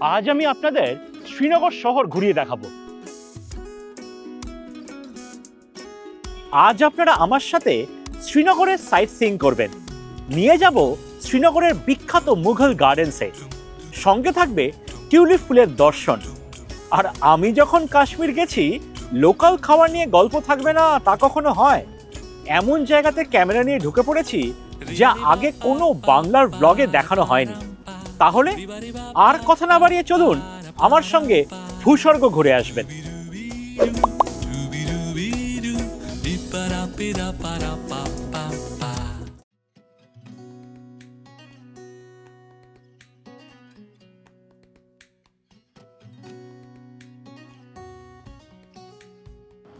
আজ আমি আপনাদের শ্রীনগর শহর ঘুরিয়ে দেখাবো। আজ আপনারা আমার সাথে শ্রীনগরের সাইট সিইং করবেন। নিয়ে যাব শ্রীনগরের বিখ্যাত মুঘল গার্ডেন্সে, সঙ্গে থাকবে টিউলিপ ফুলের দর্শন। আর আমি যখন কাশ্মীর গেছি, লোকাল খাবার নিয়ে গল্প থাকবে না তা কখনো হয়? এমন জায়গাতে ক্যামেরা নিয়ে ঢুকে পড়েছি যা আগে কোনো বাংলার ব্লগে দেখানো হয়নি। তাহলে আর কথা না বাড়িয়ে চলুন আমার সঙ্গে ভূস্বর্গ ঘুরে আসবেন।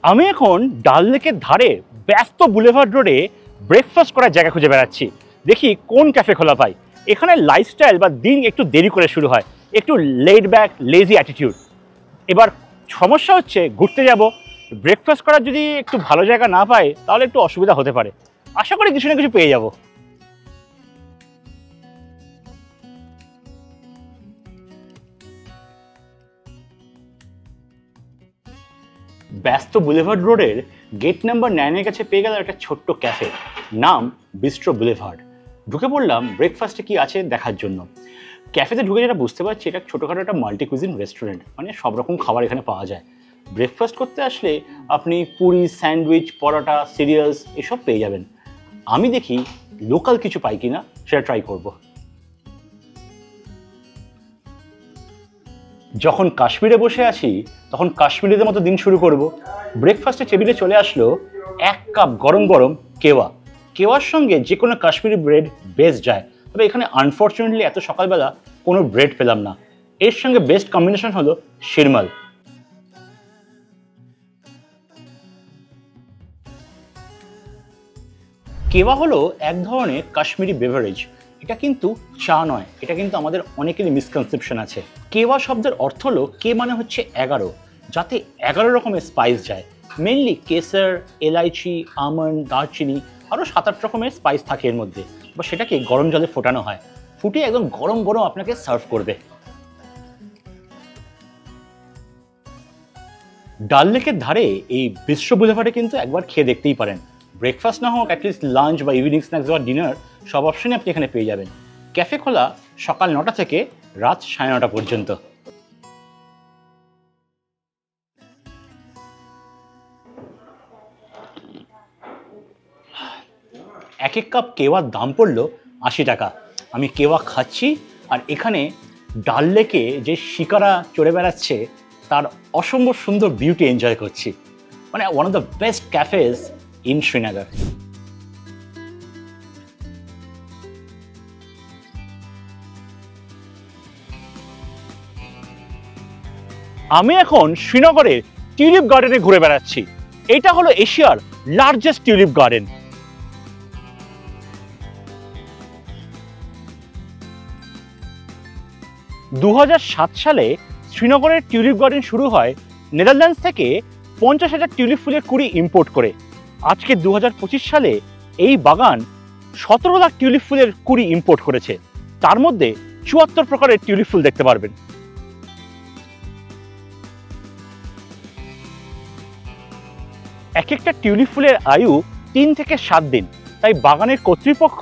আমি এখন ডাল লেকের ধারে ব্যস্ত বুলেভার্ড রোডে ব্রেকফাস্ট করার জায়গা খুঁজে বেড়াচ্ছি। দেখি কোন ক্যাফে খোলা পাই। এখানে লাইফস্টাইল বা দিন একটু দেরি করে শুরু হয়, একটু লেড ব্যাক লেজি অ্যাটিটিউড। এবার সমস্যা হচ্ছে, ঘুরতে যাব, ব্রেকফাস্ট করার যদি একটু ভালো জায়গা না পাই তাহলে একটু অসুবিধা হতে পারে। আশা করি কিছু না কিছু পেয়ে যাব। ব্যস্ত বুলেভার্ড রোডের গেট নাম্বার 9-এর কাছে পেয়ে গেল একটা ছোট্ট ক্যাফে, নাম বিস্ট্রো বুলেভার্ড। ঢুকে পড়লাম ব্রেকফাস্টে কি আছে দেখার জন্য। ক্যাফেতে ঢুকে যেটা বুঝতে পারছি, এটা ছোটোখাটো একটা মাল্টি কুইজিন রেস্টুরেন্ট, মানে সব রকম খাবার এখানে পাওয়া যায়। ব্রেকফাস্ট করতে আসলে আপনি পুরি, স্যান্ডউইচ, পরোটা, সিরিয়ালস এসব পেয়ে যাবেন। আমি দেখি লোকাল কিছু পাই কিনা, সেটা ট্রাই করব। যখন কাশ্মীরে বসে আছি তখন কাশ্মীরিদের মতো দিন শুরু করব। ব্রেকফাস্টে টেবিলে চলে আসলো 1 কাপ গরম গরম কেওয়া। কেওয়ার সঙ্গে যে কোনো কাশ্মীরি ব্রেড বেস্ট যায়, তবে এখানে আনফর্চুনেটলি এত সকালবেলা কোনো ব্রেড পেলাম না। এর সঙ্গে বেস্ট কম্বিনেশন হলো শিরমাল। কেওয়া হলো এক ধরনের কাশ্মীরি বেভারেজ। এটা কিন্তু চা নয়, এটা কিন্তু আমাদের অনেকেরই মিসকনসেপশন আছে। কেওয়া শব্দের অর্থ হলো, কে মানে হচ্ছে 11, যাতে 11 রকমের স্পাইস যায়। মেনলি কেসার, এলাইচি, আমন্ড, দারচিনি, আরও 7-8 রকমের স্পাইস থাকে এর মধ্যে। বা সেটাকে গরম জলে ফোটানো হয়, ফুটিয়ে একদম গরম গরম আপনাকে সার্ভ করবে। ডাল লেকের ধারে এই বিস্ট্রো বুলেভার্ডে কিন্তু একবার খেয়ে দেখতেই পারেন। ব্রেকফাস্ট না হোক, অ্যাটলিস্ট লাঞ্চ বা ইভিনিং স্ন্যাক্স বা ডিনার সব অপশনই আপনি এখানে পেয়ে যাবেন। ক্যাফে খোলা সকাল 9টা থেকে রাত 9:30 পর্যন্ত। এক কাপ কেওয়ার দাম পড়লো 80 টাকা। আমি কেওয়া খাচ্ছি আর এখানে ডাল লেকে যে শিকারা চড়ে বেড়াচ্ছে তার অসম্ভব সুন্দর বিউটি এনজয় করছি। মানে one of the best ক্যাফেজ in Srinagar. আমি এখন শ্রীনগরের টিউলিপ গার্ডেনে ঘুরে বেড়াচ্ছি। এটা হলো এশিয়ার লার্জেস্ট টিউলিপ গার্ডেন। সালে শ্রীনগরের টিউলিপ গার্ডেন শুরু হয় নেদারল্যান্ডস থেকে 50,000 টিউলিপ ফুলের কুড়ি ইম্পোর্ট করে। আজকে 2025 সালে এই বাগান 17 লাখ টিউলিপ ফুলের কুড়ি ইম্পোর্ট করেছে। তার মধ্যে 74 প্রকারের টিউলিপ ফুল দেখতে পারবেন। এক একটা টিউলিপ ফুলের আয়ু 3 থেকে 7 দিন, তাই বাগানের কর্তৃপক্ষ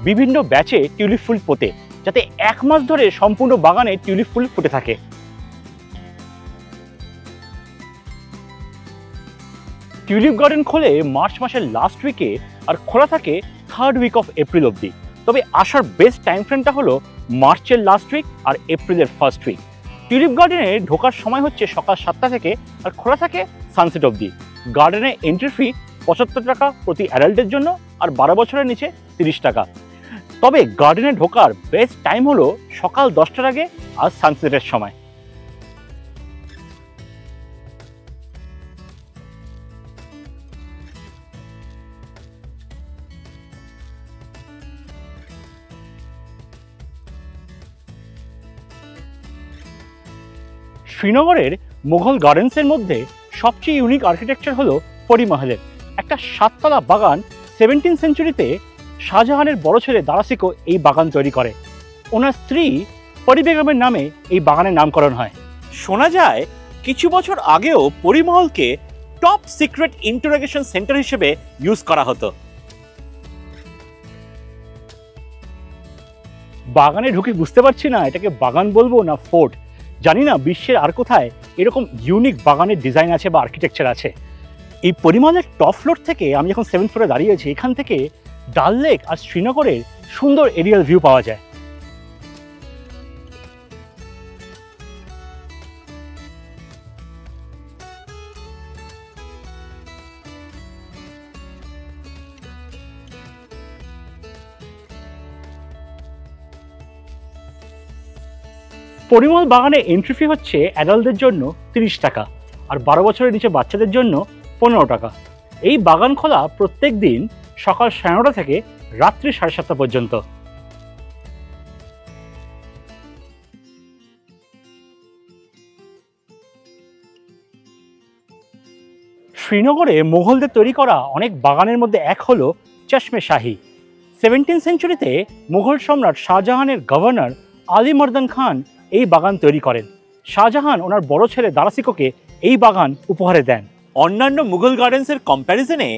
বিভিন্ন ব্যাচে টিউলিপ ফুল পোতে, যাতে 1 মাস ধরে সম্পূর্ণ বাগানে টিউলিপ ফুল ফুটে থাকে। টিউলিপ গার্ডেন খোলে মার্চ মাসের লাস্ট উইকে আর খোলা থাকে 3rd উইক অফ এপ্রিল অবধি। তবে আসার বেস্ট টাইম ফ্রেমটা হলো মার্চের লাস্ট উইক আর এপ্রিলের ফার্স্ট উইক। টিউলিপ গার্ডেনে ঢোকার সময় হচ্ছে সকাল 7টা থেকে আর খোলা থাকে সানসেট অবধি। গার্ডেনে এন্ট্রি ফি 75 টাকা প্রতি অ্যাডাল্টের জন্য আর 12 বছরের নিচে 30 টাকা। তবে গার্ডেনে ঢোকার বেস্ট টাইম হলো সকাল 10টার আগে আর সানসেটের সময়। শ্রীনগরের মুঘল গার্ডেন্সের মধ্যে সবচেয়ে ইউনিক আর্কিটেকচার হলো পরি মহলের। একটা 7তলা বাগান 17th সেঞ্চুরিতে শাহজাহানের বড় ছেলে দারাসিকো এই বাগান তৈরি করে। ওনার স্ত্রী পরি বেগমের নামে এই বাগানের নামকরণ হয়। শোনা যায় কিছু বছর আগেও পরিমহলকে টপ সিক্রেট ইন্টারোগেশন সেন্টার হিসেবে ইউজ করা হতো। বাগানে ঢুকে বুঝতে পারছি না এটাকে বাগান বলবো না ফোর্ট। জানি না বিশ্বের আর কোথায় এরকম ইউনিক বাগানের ডিজাইন আছে বা আর্কিটেকচার আছে। এই পরিমহলের টপ ফ্লোর থেকে আমি যখন 7th ফ্লোরে দাঁড়িয়েছি, এখান থেকে ডাল লেক আর শ্রীনগরের সুন্দর এরিয়াল ভিউ পাওয়া যায়। পরিমল বাগানে এন্ট্রি ফি হচ্ছে অ্যাডাল্টদের জন্য 30 টাকা আর 12 বছরের নিচে বাচ্চাদের জন্য 15 টাকা। এই বাগান খোলা প্রত্যেক দিন সকাল 9:30 থেকে রাত্রি 7:30 পর্যন্ত। শ্রীনগরে মোগলদের তৈরি করা অনেক বাগানের মধ্যে এক হলো চশমে শাহী। 17th সেঞ্চুরিতে মুঘল সম্রাট শাহজাহানের গভর্নর আলী মর্দান খান এই বাগান তৈরি করেন। শাহজাহান ওনার বড় ছেলে দারাসিকোকে এই বাগান উপহারে দেন। অন্যান্য মুঘল গার্ডেন্সের কম্প্যারিজনে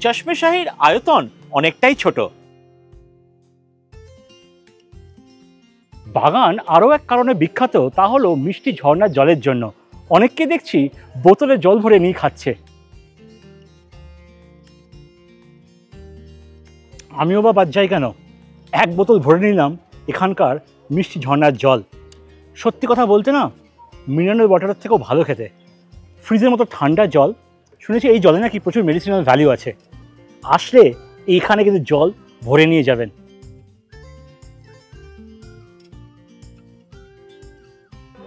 চশমে শাহীর আয়তন অনেকটাই ছোট। বাগান আরও এক কারণে বিখ্যাত, তা হলো মিষ্টি ঝর্ণার জলের জন্য। অনেককে দেখছি বোতলে জল ভরে নিয়ে খাচ্ছে। আমিও বা বাদ যাই কেন, এক বোতল ভরে নিলাম এখানকার মিষ্টি ঝর্ণার জল। সত্যি কথা বলতে না, মিনারেল ওয়াটারের থেকেও ভালো খেতে। ফ্রিজের মতো ঠান্ডা জল। শুনেছি এই জলে নাকি প্রচুর মেডিসিনাল ভ্যালু আছে। আসলে এইখানে কিন্তু জল ভরে নিয়ে যাবেন।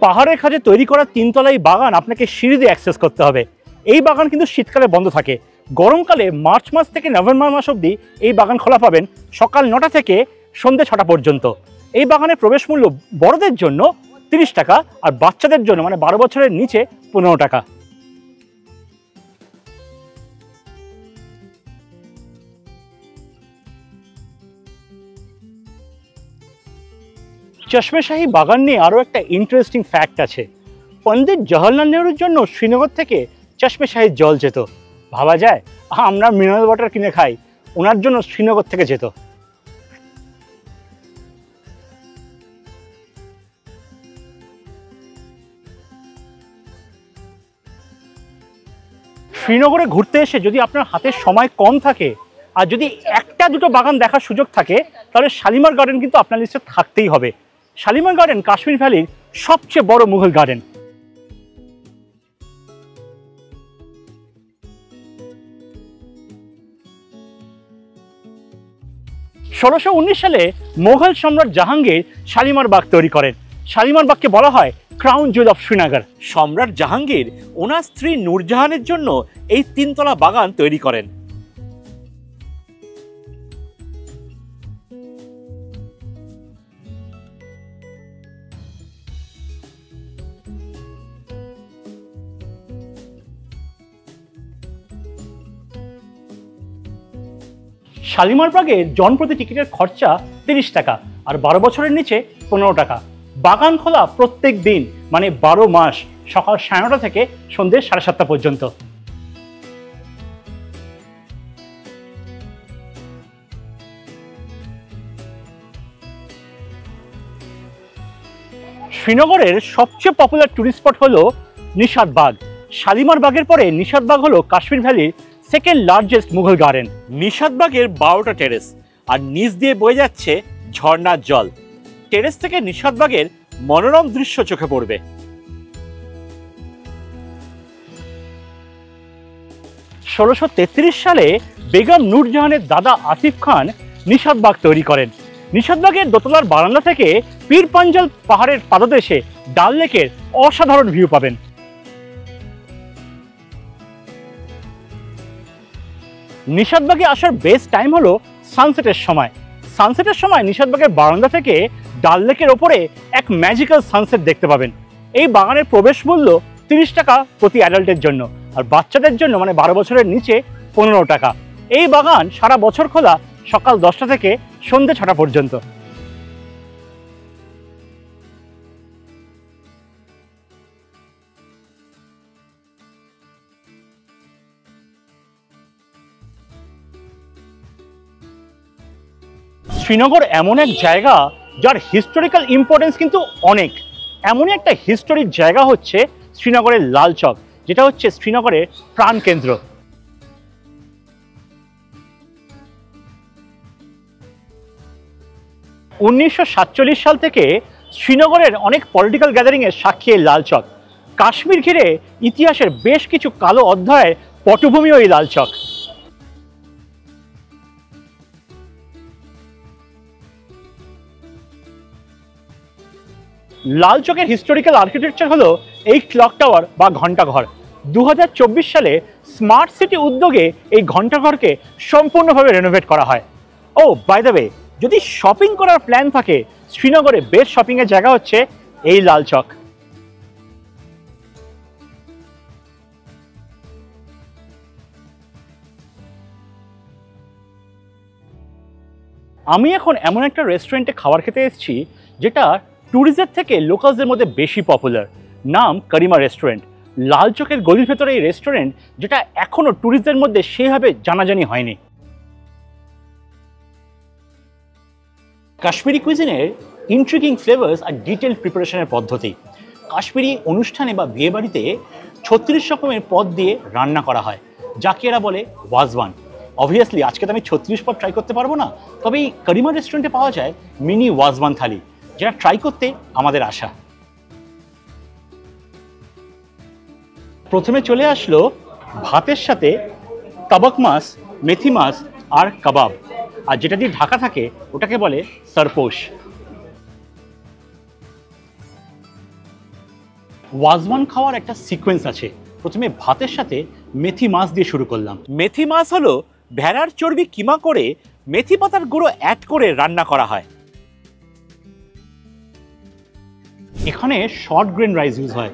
পাহাড়ের কাছে তৈরি করা 3তলা বাগান আপনাকে সিঁড়ি দিয়ে অ্যাক্সেস করতে হবে। এই বাগান কিন্তু শীতকালে বন্ধ থাকে। গরমকালে মার্চ মাস থেকে নভেম্বর মাস অবধি এই বাগান খোলা পাবেন সকাল 9টা থেকে সন্ধ্যে 6টা পর্যন্ত। এই বাগানের প্রবেশ মূল্য বড়দের জন্য 30 টাকা আর বাচ্চাদের জন্য মানে 12 বছরের নিচে 15 টাকা। চশমে শাহী বাগান নিয়ে আরও একটা ইন্টারেস্টিং ফ্যাক্ট আছে। পণ্ডিত জওহরলাল নেহরুর জন্য শ্রীনগর থেকে চশমে শাহীর জল যেত। ভাবা যায়, আমরা মিনারেল ওয়াটার কিনে খাই, ওনার জন্য শ্রীনগর থেকে যেত। শ্রীনগরে ঘুরতে এসে যদি আপনার হাতে সময় কম থাকে আর যদি একটা দুটো বাগান দেখার সুযোগ থাকে, তাহলে শালিমার গার্ডেন কিন্তু আপনার লিস্টে থাকতেই হবে। শালিমার গার্ডেন কাশ্মীর ভ্যালির সবচেয়ে বড় মুঘল গার্ডেন। 1619 সালে মোগল সম্রাট জাহাঙ্গীর শালিমার বাগ তৈরি করেন। শালিমার বাগকে বলা হয় ক্রাউন জুয়েল অফ শ্রীনগর। সম্রাট জাহাঙ্গীর ওনার স্ত্রী নূরজাহানের জন্য এই 3তলা বাগান তৈরি করেন। শালিমার বাগে জনপ্রতি টিকিটের খরচা 30 টাকা আর 12 বছরের নিচে 15 টাকা। বাগান খোলা প্রত্যেক দিন মানে 12 মাস সকাল 9:30 থেকে সন্ধ্যে 7:30 পর্যন্ত। শ্রীনগরের সবচেয়ে পপুলার টুরিস্ট স্পট হলো নিশাত বাগ। শালিমার বাগের পরে নিশাত বাগ হলো কাশ্মীর ভ্যালির second largest Mughal garden. Nishat বাগের 12টা টেরেস আর নিচ দিয়ে বয়ে যাচ্ছে ঝর্ণার জল। টেরেস থেকে নিশাত বাগের মনোরম দৃশ্য চোখে পড়বে। 1633 সালে বেগম নূরজাহানের দাদা আসিফ খান নিশাত বাগ তৈরি করেন। নিশাত বাগের দোতলার বারান্দা থেকে পীর পাঞ্জাল পাহাড়ের পাদদেশে ডাল লেকের অসাধারণ ভিউ পাবেন। নিশাতবাগে আসার বেস্ট টাইম হলো সানসেটের সময়। সানসেটের সময় নিশাতবাগের বারান্দা থেকে ডাল লেকের ওপরে এক ম্যাজিক্যাল সানসেট দেখতে পাবেন। এই বাগানের প্রবেশ মূল্য 30 টাকা প্রতি অ্যাডাল্টের জন্য আর বাচ্চাদের জন্য মানে 12 বছরের নিচে 15 টাকা। এই বাগান সারা বছর খোলা সকাল 10টা থেকে সন্ধ্যে 6টা পর্যন্ত। শ্রীনগর এমন এক জায়গা যার হিস্টোরিক্যাল ইম্পর্টেন্স কিন্তু অনেক। এমনই একটা হিস্টোরিক জায়গা হচ্ছে শ্রীনগরের লাল চক, যেটা হচ্ছে শ্রীনগরের প্রাণকেন্দ্র। উনিশশো সাল থেকে শ্রীনগরের অনেক পলিটিক্যাল গ্যাদারিংয়ের সাক্ষী এই লাল চক। কাশ্মীর ঘিরে ইতিহাসের বেশ কিছু কালো অধ্যায়ের পটভূমিও এই লাল চক। লাল চকের হিস্টোরিক্যাল আর্কিটেকচার হলো এই ক্লক টাওয়ার বা ঘণ্টাঘর। 2024 সালে স্মার্ট সিটি উদ্যোগে এই ঘণ্টাঘরকে সম্পূর্ণভাবে রেনোভেট করা হয়। ও বাই দ্য ওয়ে, যদি শপিং করার প্ল্যান থাকে, শ্রীনগরে বেস্ট শপিংয়ের জায়গা হচ্ছে এই লাল চক। আমি এখন এমন একটা রেস্টুরেন্টে খাবার খেতে এসেছি যেটা ট্যুরিস্টদের থেকে লোকালসদের মধ্যে বেশি পপুলার। নাম করিমা রেস্টুরেন্ট। লাল চকের গলির ভেতরে এই রেস্টুরেন্ট, যেটা এখনও ট্যুরিস্টদের মধ্যে সেভাবে জানাজানি হয়নি। কাশ্মীরি কুইজিনের ইন্ট্রিগিং ফ্লেভার্স আর ডিটেল প্রিপারেশনের পদ্ধতি। কাশ্মীরি অনুষ্ঠানে বা বিয়েবাড়িতে 36 রকমের পদ দিয়ে রান্না করা হয়, যাকে এরা বলে ওয়াজওয়ান। অবভিয়াসলি আজকে তো আমি 36 পদ ট্রাই করতে পারবো না, তবে এই করিমা রেস্টুরেন্টে পাওয়া যায় মিনি ওয়াজওয়ান থালি, যেটা ট্রাই করতে আমাদের আশা। প্রথমে চলে আসলো ভাতের সাথে তাবক মাছ, মেথি মাছ আর কাবাব, আর যেটা দিয়ে ঢাকা থাকে ওটাকে বলে সরপোশ। ওয়াজওয়ান খাওয়ার একটা সিকোয়েন্স আছে। প্রথমে ভাতের সাথে মেথি মাছ দিয়ে শুরু করলাম। মেথি মাছ হলো ভেড়ার চর্বি কিমা করে মেথি পাতার গুঁড়ো অ্যাড করে রান্না করা হয়। এখানে শর্ট গ্রেন রাইস ইউজ হয়,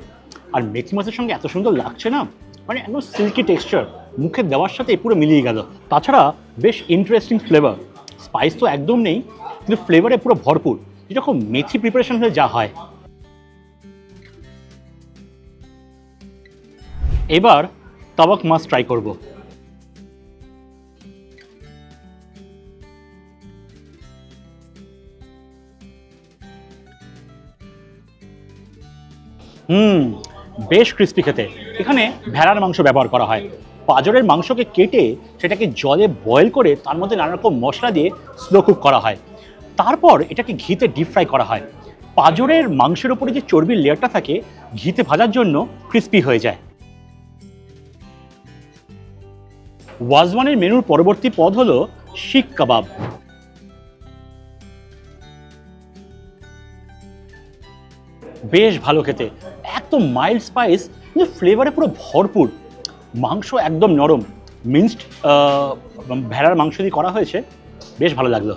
আর মেথি মাছের সঙ্গে এত সুন্দর লাগছে না, মানে একদম সিল্কি টেক্সচার, মুখে দেওয়ার সাথে পুরো মিলিয়ে গেল। তাছাড়া বেশ ইন্টারেস্টিং ফ্লেভার, স্পাইস তো একদম নেই, কিন্তু ফ্লেভারে পুরো ভরপুর, যেরকম মেথি প্রিপারেশন হলে যা হয়। এবার তাবক মাছ ট্রাই করব। বেশ ক্রিস্পি খেতে। এখানে ভেড়ার মাংস ব্যবহার করা হয়। পাঁজরের মাংসকে কেটে সেটাকে জলে বয়েল করে তার মধ্যে নানা রকম মশলা দিয়ে স্লো কুক করা হয়, তারপর এটাকে ঘিতে ডিপ ফ্রাই করা হয়। পাঁজরের মাংসের উপরে যে চর্বির লেয়ারটা থাকে, ঘিতে ভাজার জন্য ক্রিস্পি হয়ে যায়। ওয়াজওয়ানের মেনুর পরবর্তী পদ হলো শিক কাবাব। বেশ ভালো খেতে, একদম মাইল্ড স্পাইস কিন্তু ফ্লেভারে পুরো ভরপুর। মাংস একদম নরম, মিন্সড ভেড়ার মাংস দিয়ে করা হয়েছে, বেশ ভালো লাগলো।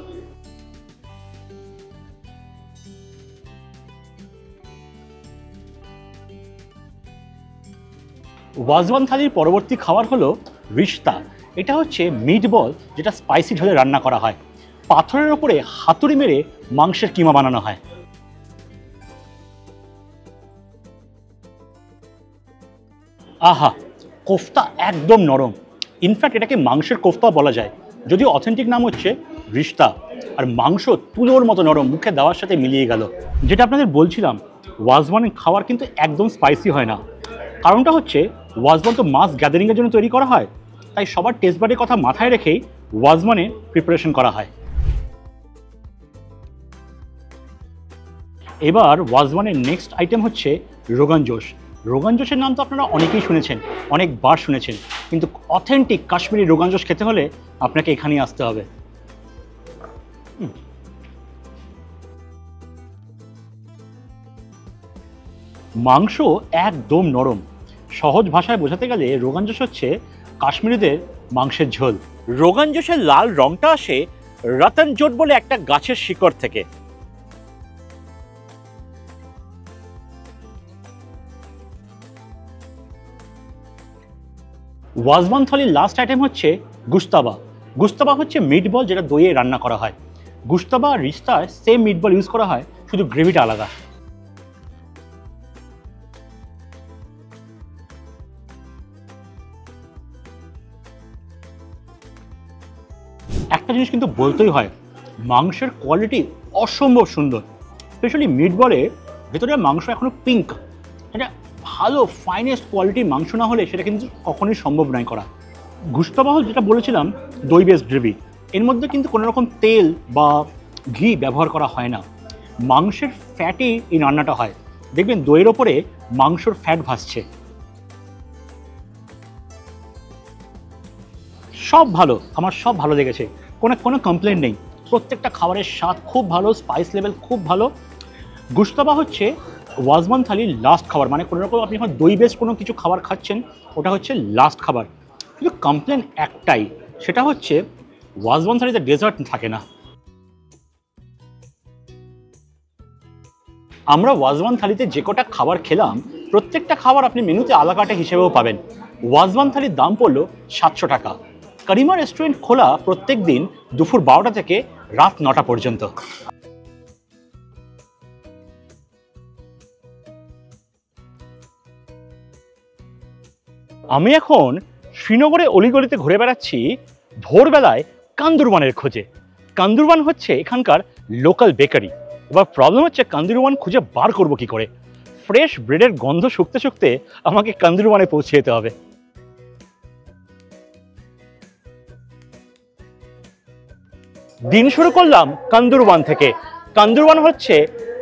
ওয়াজওয়ান থালির পরবর্তী খাবার হলো রিশতা। এটা হচ্ছে মিট বল, যেটা স্পাইসি ঝোলে রান্না করা হয়। পাথরের ওপরে হাতুড়ি মেরে মাংসের কিমা বানানো হয়। আহা, কোফতা একদম নরম, ইনফ্যাক্ট এটাকে মাংসের কোফতা বলা যায়, যদিও অথেন্টিক নাম হচ্ছে রিশতা। আর মাংস তুলোর মতো নরম, মুখে দেওয়ার সাথে মিলিয়ে গেল। যেটা আপনাদের বলছিলাম, ওয়াজওয়ান খাবার কিন্তু একদম স্পাইসি হয় না। কারণটা হচ্ছে ওয়াজওয়ান তো মাছ গ্যাদারিংয়ের জন্য তৈরি করা হয়, তাই সবার টেস্ট বাডের কথা মাথায় রেখেই ওয়াজওয়ানের প্রিপারেশন করা হয়। এবার ওয়াজওয়ানের নেক্সট আইটেম হচ্ছে রোগান জোশ। রোগান জোশের নাম তো আপনারা অনেকেই শুনেছেন, অনেকবার শুনেছেন, কিন্তু অথেন্টিক কাশ্মীরি রোগান জোশ খেতে হলে আপনাকে এখানেই আসতে হবে। মাংস একদম নরম। সহজ ভাষায় বোঝাতে গেলে রোগান জোশ হচ্ছে কাশ্মীরিদের মাংসের ঝোল। রোগান জোশের লাল রংটা আসে রতন জোট বলে একটা গাছের শিকড় থেকে। ওয়াজওয়ান থালির লাস্ট আইটেম হচ্ছে গুস্তাবা। গুস্তাবা হচ্ছে মিট বল, যেটা দইয়ে রান্না করা হয়। গুস্তাবা আর রিশতায় সেম মিট বল ইউজ করা হয়, শুধু গ্রেভিটা আলাদা। একটা জিনিস কিন্তু বলতেই হয়, মাংসের কোয়ালিটি অসম্ভব সুন্দর, স্পেশালি মিট বলে ভেতরে মাংস এখনো পিঙ্ক। এটা ভালো ফাইনেস্ট কোয়ালিটির মাংস না হলে সেটা কিন্তু কখনোই সম্ভব নয় করা। গুস্তাবাহ যেটা বলেছিলাম দই বেস গ্রেভি, এর মধ্যে কিন্তু কোনো রকম তেল বা ঘি ব্যবহার করা হয় না, মাংসের ফ্যাটে এই রান্নাটা হয়। দেখবেন দইয়ের ওপরে মাংসর ফ্যাট ভাসছে। সব ভালো, আমার সব ভালো লেগেছে, কোনো কমপ্লেন নেই। প্রত্যেকটা খাবারের স্বাদ খুব ভালো, স্পাইস লেভেল খুব ভালো। গুস্তাবা হচ্ছে ওয়াজওয়ান থালির লাস্ট খাবার, মানে কোনো রকম আপনি যখন দই বেস কোনো কিছু খাবার খাচ্ছেন ওটা হচ্ছে লাস্ট খাবার। কিন্তু কমপ্লেন একটাই, সেটা হচ্ছে ওয়াজওয়ান থালিতে ডেজার্ট থাকে না। আমরা ওয়াজওয়ান থালিতে যে কটা খাবার খেলাম প্রত্যেকটা খাবার আপনি মেনুতে আলাকাটে হিসেবেও পাবেন। ওয়াজওয়ান থালির দাম পড়লো 700 টাকা। কারিমা রেস্টুরেন্ট খোলা প্রত্যেক দিন দুপুর 12টা থেকে রাত 9টা পর্যন্ত। আমি এখন শ্রীনগরে অলিগলিতে ঘুরে বেড়াচ্ছি ভোরবেলায় কান্দুরবানের খোঁজে। কান্দুরবান হচ্ছে এখানকার লোকাল বেকারি। এবার প্রবলেম হচ্ছে কান্দুরবান খুঁজে বার করবো কি করে। ফ্রেশ ব্রেডের গন্ধ শুকতে শুকতে আমাকে কান্দুরবানে পৌঁছে যেতে হবে। দিন শুরু করলাম কান্দুরবান থেকে। কান্দুরবান হচ্ছে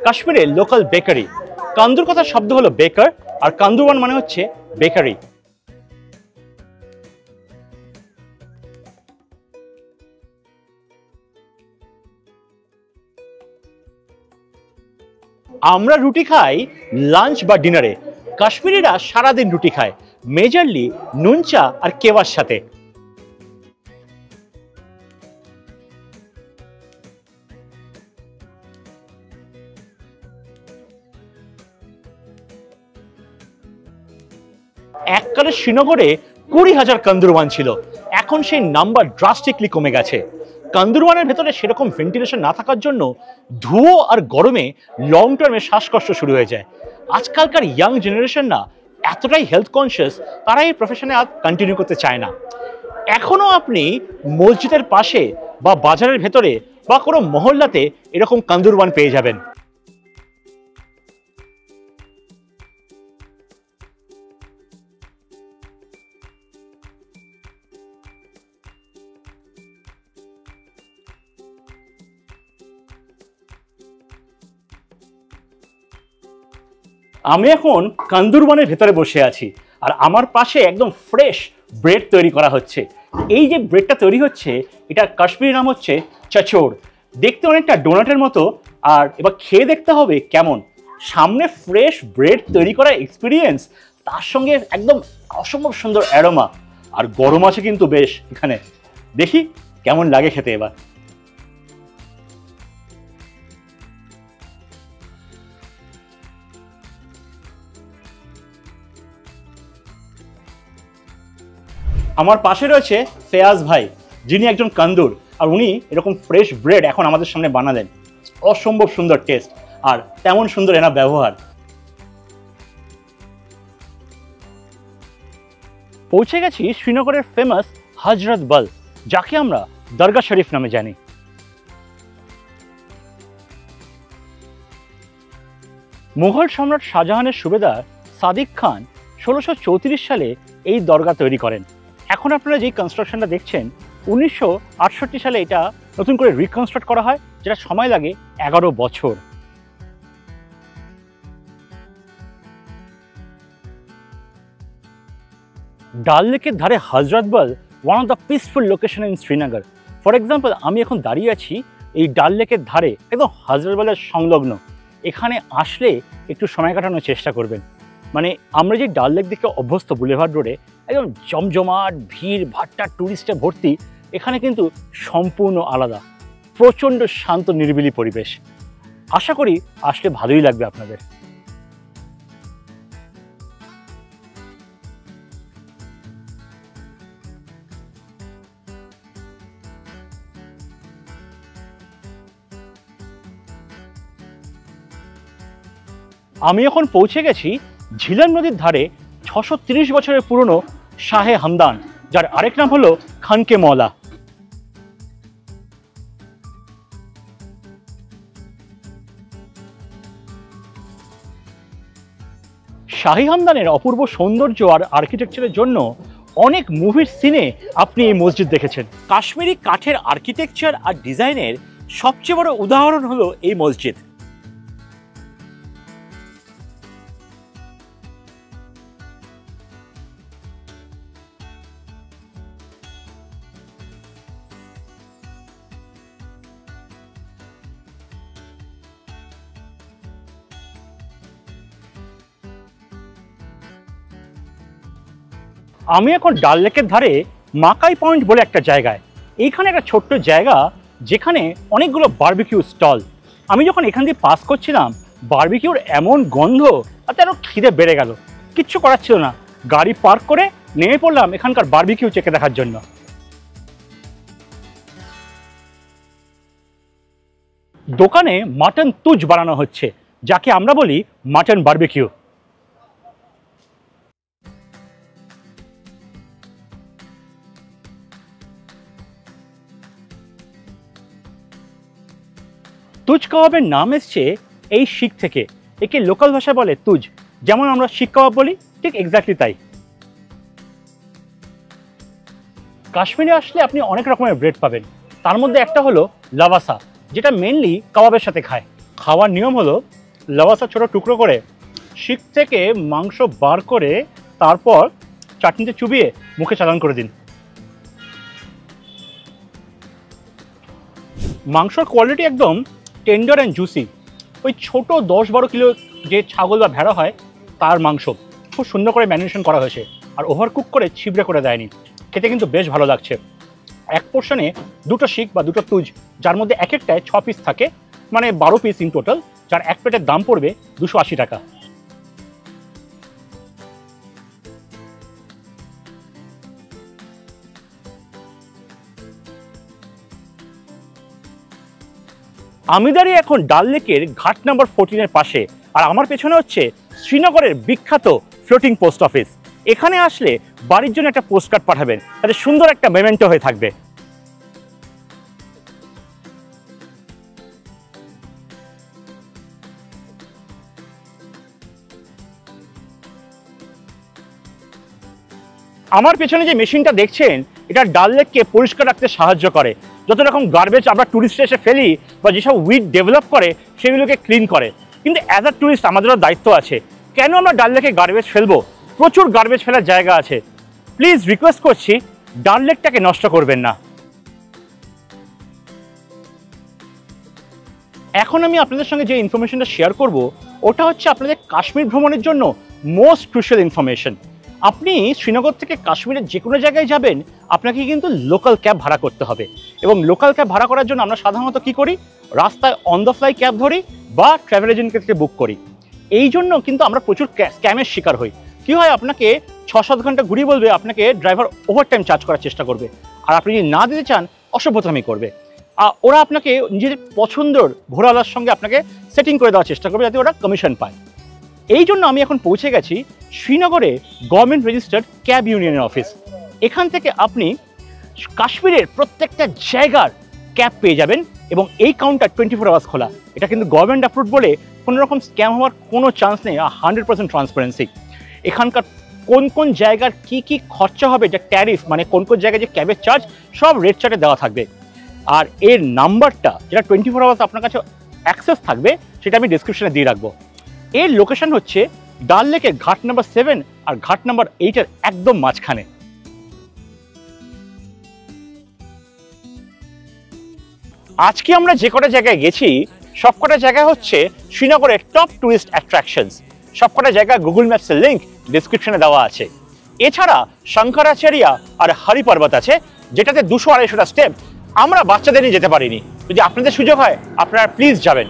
কাশ্মীরের লোকাল বেকারি। কান্দুর কথার শব্দ হলো বেকার, আর কান্দুরবান মানে হচ্ছে বেকারি। আমরা রুটি খাই লাঞ্চ বা ডিনারে, কাশ্মীরিরা সারাদিন রুটি খায়, মেজরলি নুন চা আর কেওয়ার সাথে। এককালে শ্রীনগরে 20,000 কান্দুরবান ছিল, এখন সেই নাম্বার ড্রাস্টিকলি কমে গেছে। কান্দুরবানের ভেতরে সেরকম ভেন্টিলেশন না থাকার জন্য ধুয়ো আর গরমে লং টার্মে শ্বাসকষ্ট শুরু হয়ে যায়। আজকালকার ইয়াং জেনারেশন না এতটাই হেলথ কনসিয়াস, তারা এই প্রফেশনে আর কন্টিনিউ করতে চায় না। এখনও আপনি মসজিদের পাশে বা বাজারের ভেতরে বা কোনো মহল্লাতে এরকম কান্দুরবান পেয়ে যাবেন। আমি এখন কান্দুরবানের ভেতরে বসে আছি, আর আমার পাশে একদম ফ্রেশ ব্রেড তৈরি করা হচ্ছে। এই যে ব্রেডটা তৈরি হচ্ছে এটার কাশ্মীরি নাম হচ্ছে চাচোর। দেখতে অনেকটা ডোনাটের মতো, আর এবার খেয়ে দেখতে হবে কেমন। সামনে ফ্রেশ ব্রেড তৈরি করার এক্সপিরিয়েন্স, তার সঙ্গে একদম অসম্ভব সুন্দর অ্যারোমা, আর গরম আছে কিন্তু বেশ এখানে। দেখি কেমন লাগে খেতে এবার। আমার পাশে রয়েছে ফেয়াজ ভাই, যিনি একজন কান্দুর, আর উনি এরকম ফ্রেশ ব্রেড এখন আমাদের সামনে বানালেন। অসম্ভব সুন্দর টেস্ট আর তেমন সুন্দর এনার ব্যবহার। পৌঁছে গেছি শ্রীনগরের ফেমাস হজরত বল, যাকে আমরা দরগা শরীফ নামে জানি। মুঘল সম্রাট শাহজাহানের সুবেদার সাদিক খান 1634 সালে এই দরগা তৈরি করেন। এখন আপনারা যেই কনস্ট্রাকশনটা দেখছেন 1968 সালে এটা নতুন করে রিকনস্ট্রাক্ট করা হয়, যেটা সময় লাগে 11 বছর। ডাল লেকের ধারে Hazratbal one of the peaceful location in Srinagar. For example, আমি এখন দাঁড়িয়ে আছি এই ডাল লেকের ধারে, একদম হজরত বলের সংলগ্ন। এখানে আসলে একটু সময় কাটানোর চেষ্টা করবেন। মানে আমরা যে ডাল লেক দিকে অভ্যস্ত বুলেভার্ড রোডে একদম জমজমাট ভিড় ভাট্টা ট্যুরিস্টে ভর্তি, এখানে কিন্তু সম্পূর্ণ আলাদা, প্রচণ্ড শান্ত নিরিবিলি পরিবেশ। আশা করি আসলে ভালোই লাগবে আপনাদের। আমি এখন পৌঁছে গেছি ঝিলাম নদীর ধারে 630 বছরের পুরনো শাহে হামদান, যার আরেক নাম হলো খানকে মৌলা। শাহী হামদানের অপূর্ব সৌন্দর্য আর আর্কিটেকচারের জন্য অনেক মুভির সিনে আপনি এই মসজিদ দেখেছেন। কাশ্মীরি কাঠের আর্কিটেকচার আর ডিজাইনের সবচেয়ে বড় উদাহরণ হলো এই মসজিদ। আমি এখন ডাল লেকের ধারে মাকাই পয়েন্ট বলে একটা জায়গায়। এইখানে একটা ছোট্ট জায়গা যেখানে অনেকগুলো বারবিকিউ স্টল। আমি যখন এখান দিয়ে পাস করছিলাম বারবিকিউর এমন গন্ধ তাতে আরও খিদে বেড়ে গেল। কিচ্ছু করার ছিল না, গাড়ি পার্ক করে নেমে পড়লাম এখানকার বারবিকিউ চেখে দেখার জন্য। দোকানে মাটন তুজ বানানো হচ্ছে, যাকে আমরা বলি মাটন বারবিকিউ। তুজ কাবাবের নাম এসছে এই শিখ থেকে। একে লোকাল ভাষায় বলে তুজ, যেমন আমরা শিখ কাবাব বলি ঠিক এক্স্যাক্টলি তাই। কাশ্মীরে আসলে আপনি অনেক রকমের ব্রেড পাবেন, তার মধ্যে একটা হলো লাভাসা, যেটা মেনলি কাবাবের সাথে খায়। খাওয়ার নিয়ম হলো লাভাসা ছোট টুকরো করে শিখ থেকে মাংস বার করে তারপর চাটনিতে চুবিয়ে মুখে চালান করে দিন। মাংসর কোয়ালিটি একদম টেন্ডার অ্যান্ড জুসি। ওই ছোট 10-12 কিলো যে ছাগল বা ভেড়া হয় তার মাংস খুব সুন্দর করে ম্যারিনেশন করা হয়েছে, আর ওভারকুক করে ছিবড়ে করে দেয়নি। খেতে কিন্তু বেশ ভালো লাগছে। এক পোর্শনে 2টো শিখ বা 2টো তুজ, যার মধ্যে এক একটায় 6 পিস থাকে, মানে 12 পিস ইন টোটাল, যার এক প্লেটের দাম পড়বে 280 টাকা। আমি দাঁড়িয়ে এখন ডাল লেকের ঘাট নাম্বার 14-এর পাশে, আর আমার পেছনে হচ্ছে শ্রীনগরের বিখ্যাত ফ্লোটিং পোস্ট অফিস। এখানে আসলে বাড়ির জন্য একটা পোস্ট কার্ড পাঠাবেন, তাতে সুন্দর একটা মেমেন্টো হয়ে থাকবে। আমার পেছনে যে মেশিনটা দেখছেন, এটা ডাল লেককে পরিষ্কার রাখতে সাহায্য করে। যত রকম গার্বেজ আমরা টুরিস্ট এসে ফেলি বা যেসব উইড ডেভেলপ করে সেগুলোকে ক্লিন করে। কিন্তু অ্যাজ আ টুরিস্ট আমাদেরও দায়িত্ব আছে। কেন আমরা ডাল লেকে গার্বেজ ফেলবো? প্রচুর গার্বেজ ফেলার জায়গা আছে। প্লিজ রিকোয়েস্ট করছি, ডাল লেকটাকে নষ্ট করবেন না। এখন আমি আপনাদের সঙ্গে যে ইনফরমেশনটা শেয়ার করব, ওটা হচ্ছে আপনাদের কাশ্মীর ভ্রমণের জন্য মোস্ট ক্রুশিয়াল ইনফরমেশন। আপনি শ্রীনগর থেকে কাশ্মীরের যে কোনো জায়গায় যাবেন, আপনাকে কিন্তু লোকাল ক্যাব ভাড়া করতে হবে। এবং লোকাল ক্যাব ভাড়া করার জন্য আমরা সাধারণত কি করি, রাস্তায় অন দ্য ফ্লাই ক্যাব ধরি বা ট্রাভেল এজেন্টকে থেকে বুক করি। এই জন্য কিন্তু আমরা প্রচুর স্ক্যামের শিকার হই। কি হয়, আপনাকে 6-7 ঘন্টা ঘুরিয়ে বলবে, আপনাকে ড্রাইভার ওভারটাইম চার্জ করার চেষ্টা করবে, আর আপনি যদি না দিতে চান অসভ্যতামি করবে। ওরা আপনাকে নিজেদের পছন্দের ঘোরালার সঙ্গে আপনাকে সেটিং করে দেওয়ার চেষ্টা করবে, যাতে ওরা কমিশন পায়। এই জন্য আমি এখন পৌঁছে গেছি শ্রীনগরে গভর্নমেন্ট রেজিস্টার্ড ক্যাব ইউনিয়নের অফিস। এখান থেকে আপনি কাশ্মীরের প্রত্যেকটা জায়গার ক্যাব পেয়ে যাবেন, এবং এই কাউন্টার 24 আওয়ার্স খোলা। এটা কিন্তু গভর্নমেন্ট অ্যাপ্রুভ বলে কোনো রকম স্ক্যাম হওয়ার কোনো চান্স নেই। 100% ট্রান্সপারেন্সি। এখানকার কোন কোন জায়গার কি কি খরচা হবে, যে ট্যারিফ মানে কোন কোন জায়গায় যে ক্যাবের চার্জ, সব রেট চার্টে দেওয়া থাকবে। আর এর নাম্বারটা যেটা 24 আওয়ার্স আপনার কাছে অ্যাক্সেস থাকবে, সেটা আমি ডিসক্রিপশনে দিয়ে রাখবো। এর লোকেশন হচ্ছে ডাল লেকের ঘাট নাম্বার 7 আর ঘাট নাম্বার 8-এর একদম মাঝখানে। আজকে আমরা যে কটা জায়গায় গেছি, সবকটা জায়গা হচ্ছে শ্রীনগরের টপ টুরিস্ট অ্যাট্রাকশনস। সবকটা জায়গা গুগল ম্যাপসের লিঙ্ক ডিসক্রিপশনে দেওয়া আছে। এছাড়া শঙ্করাচার্য আর হরি পর্বত আছে, যেটাতে 200-250টা স্টেপ। আমরা বাচ্চাদের নিয়ে যেতে পারিনি। যদি আপনাদের সুযোগ হয়, আপনারা প্লিজ যাবেন।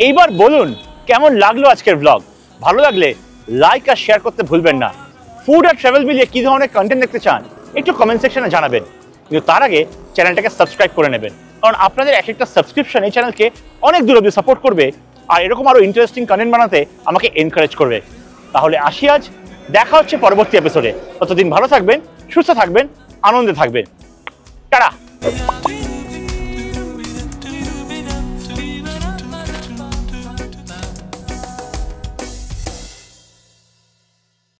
এইবার বলুন কেমন লাগলো আজকের ব্লগ। ভালো লাগলে লাইক আর শেয়ার করতে ভুলবেন না। ফুড আর ট্রাভেল মিলিয়ে কী ধরনের কন্টেন্ট দেখতে চান একটু কমেন্ট সেকশনে জানাবেন। কিন্তু তার আগে চ্যানেলটাকে সাবস্ক্রাইব করে নেবেন, কারণ আপনাদের এক একটা সাবস্ক্রিপশন এই চ্যানেলকে অনেক দূর অবধি সাপোর্ট করবে, আর এরকম আরও ইন্টারেস্টিং কন্টেন্ট বানাতে আমাকে এনকারেজ করবে। তাহলে আসি আজ, দেখা হচ্ছে পরবর্তী এপিসোডে। ততদিন ভালো থাকবেন, সুস্থ থাকবেন, আনন্দে থাকবেন।